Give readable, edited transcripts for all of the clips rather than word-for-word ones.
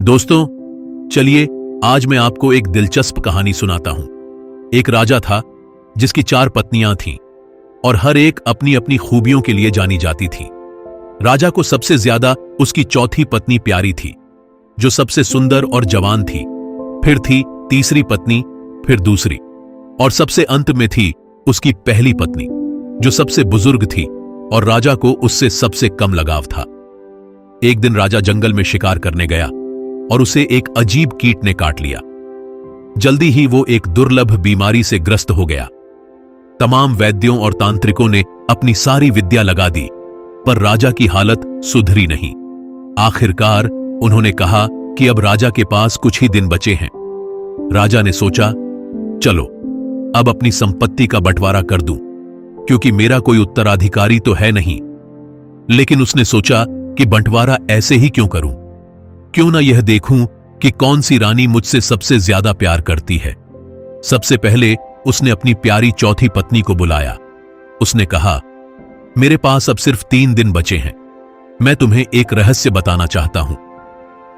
दोस्तों, चलिए आज मैं आपको एक दिलचस्प कहानी सुनाता हूं। एक राजा था जिसकी 4 पत्नियां थीं और हर एक अपनी अपनी खूबियों के लिए जानी जाती थी। राजा को सबसे ज्यादा उसकी चौथी पत्नी प्यारी थी, जो सबसे सुंदर और जवान थी। फिर थी तीसरी पत्नी, फिर दूसरी, और सबसे अंत में थी उसकी पहली पत्नी, जो सबसे बुजुर्ग थी और राजा को उससे सबसे कम लगाव था। एक दिन राजा जंगल में शिकार करने गया और उसे एक अजीब कीट ने काट लिया। जल्दी ही वो एक दुर्लभ बीमारी से ग्रस्त हो गया। तमाम वैद्यों और तांत्रिकों ने अपनी सारी विद्या लगा दी, पर राजा की हालत सुधरी नहीं। आखिरकार उन्होंने कहा कि अब राजा के पास कुछ ही दिन बचे हैं। राजा ने सोचा, चलो अब अपनी संपत्ति का बंटवारा कर दूं, क्योंकि मेरा कोई उत्तराधिकारी तो है नहीं। लेकिन उसने सोचा कि बंटवारा ऐसे ही क्यों करूं? क्यों ना यह देखूं कि कौन सी रानी मुझसे सबसे ज्यादा प्यार करती है। सबसे पहले उसने अपनी प्यारी चौथी पत्नी को बुलाया। उसने कहा, मेरे पास अब सिर्फ 3 दिन बचे हैं। मैं तुम्हें एक रहस्य बताना चाहता हूं।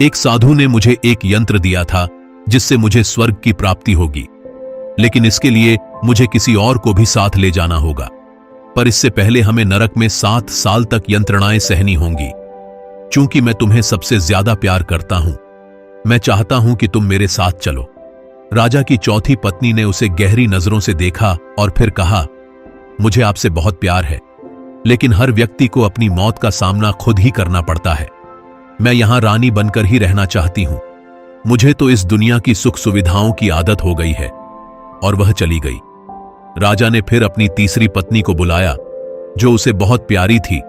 एक साधु ने मुझे एक यंत्र दिया था जिससे मुझे स्वर्ग की प्राप्ति होगी, लेकिन इसके लिए मुझे किसी और को भी साथ ले जाना होगा। पर इससे पहले हमें नरक में 7 साल तक यंत्रणाएं सहनी होंगी। चूंकि मैं तुम्हें सबसे ज्यादा प्यार करता हूं, मैं चाहता हूं कि तुम मेरे साथ चलो। राजा की चौथी पत्नी ने उसे गहरी नजरों से देखा और फिर कहा, मुझे आपसे बहुत प्यार है, लेकिन हर व्यक्ति को अपनी मौत का सामना खुद ही करना पड़ता है। मैं यहां रानी बनकर ही रहना चाहती हूं। मुझे तो इस दुनिया की सुख सुविधाओं की आदत हो गई है। और वह चली गई। राजा ने फिर अपनी तीसरी पत्नी को बुलाया, जो उसे बहुत प्यारी थी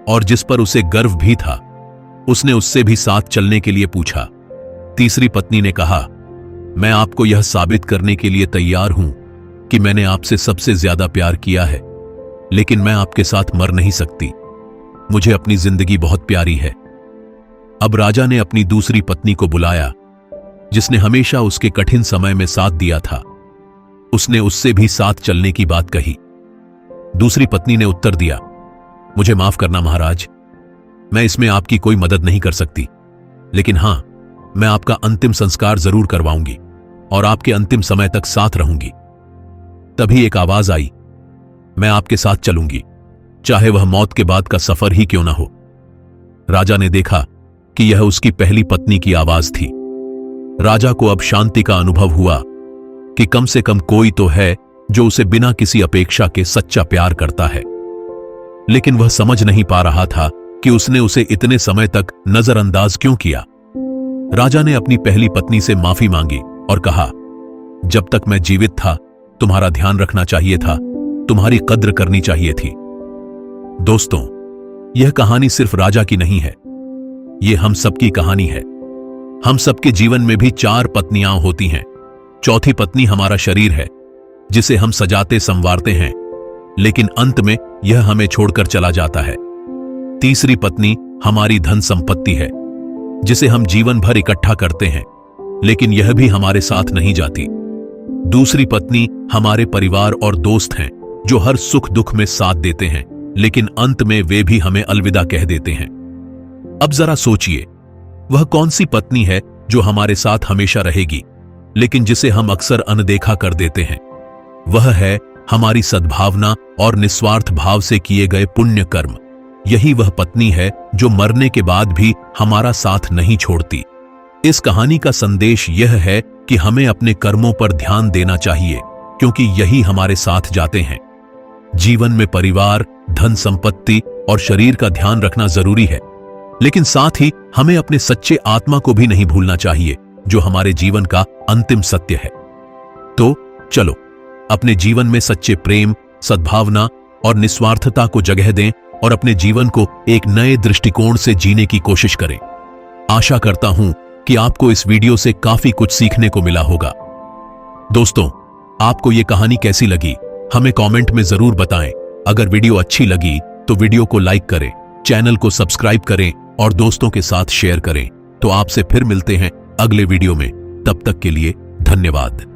और जिस पर उसे गर्व भी था। उसने उससे भी साथ चलने के लिए पूछा। तीसरी पत्नी ने कहा, मैं आपको यह साबित करने के लिए तैयार हूं कि मैंने आपसे सबसे ज्यादा प्यार किया है, लेकिन मैं आपके साथ मर नहीं सकती। मुझे अपनी जिंदगी बहुत प्यारी है। अब राजा ने अपनी दूसरी पत्नी को बुलाया, जिसने हमेशा उसके कठिन समय में साथ दिया था। उसने उससे भी साथ चलने की बात कही। दूसरी पत्नी ने उत्तर दिया, मुझे माफ करना महाराज, मैं इसमें आपकी कोई मदद नहीं कर सकती, लेकिन हां, मैं आपका अंतिम संस्कार जरूर करवाऊंगी और आपके अंतिम समय तक साथ रहूंगी। तभी एक आवाज आई, मैं आपके साथ चलूंगी, चाहे वह मौत के बाद का सफर ही क्यों ना हो। राजा ने देखा कि यह उसकी पहली पत्नी की आवाज थी। राजा को अब शांति का अनुभव हुआ कि कम से कम कोई तो है जो उसे बिना किसी अपेक्षा के सच्चा प्यार करता है। लेकिन वह समझ नहीं पा रहा था कि उसने उसे इतने समय तक नजरअंदाज क्यों किया। राजा ने अपनी पहली पत्नी से माफी मांगी और कहा, जब तक मैं जीवित था तुम्हारा ध्यान रखना चाहिए था, तुम्हारी कद्र करनी चाहिए थी। दोस्तों, यह कहानी सिर्फ राजा की नहीं है, यह हम सबकी कहानी है। हम सबके जीवन में भी 4 पत्नियां होती हैं। चौथी पत्नी हमारा शरीर है, जिसे हम सजाते संवारते हैं, लेकिन अंत में यह हमें छोड़कर चला जाता है। तीसरी पत्नी हमारी धन संपत्ति है, जिसे हम जीवन भर इकट्ठा करते हैं, लेकिन यह भी हमारे साथ नहीं जाती। दूसरी पत्नी हमारे परिवार और दोस्त हैं, जो हर सुख दुख में साथ देते हैं, लेकिन अंत में वे भी हमें अलविदा कह देते हैं। अब जरा सोचिए, वह कौन सी पत्नी है जो हमारे साथ हमेशा रहेगी, लेकिन जिसे हम अक्सर अनदेखा कर देते हैं? वह है हमारी सद्भावना और निस्वार्थ भाव से किए गए पुण्य कर्म। यही वह पत्नी है जो मरने के बाद भी हमारा साथ नहीं छोड़ती। इस कहानी का संदेश यह है कि हमें अपने कर्मों पर ध्यान देना चाहिए, क्योंकि यही हमारे साथ जाते हैं। जीवन में परिवार, धन संपत्ति और शरीर का ध्यान रखना जरूरी है, लेकिन साथ ही हमें अपने सच्चे आत्मा को भी नहीं भूलना चाहिए, जो हमारे जीवन का अंतिम सत्य है। तो चलो अपने जीवन में सच्चे प्रेम, सद्भावना और निस्वार्थता को जगह दें और अपने जीवन को एक नए दृष्टिकोण से जीने की कोशिश करें। आशा करता हूं कि आपको इस वीडियो से काफी कुछ सीखने को मिला होगा। दोस्तों, आपको यह कहानी कैसी लगी हमें कमेंट में जरूर बताएं। अगर वीडियो अच्छी लगी तो वीडियो को लाइक करें, चैनल को सब्सक्राइब करें और दोस्तों के साथ शेयर करें। तो आपसे फिर मिलते हैं अगले वीडियो में। तब तक के लिए धन्यवाद।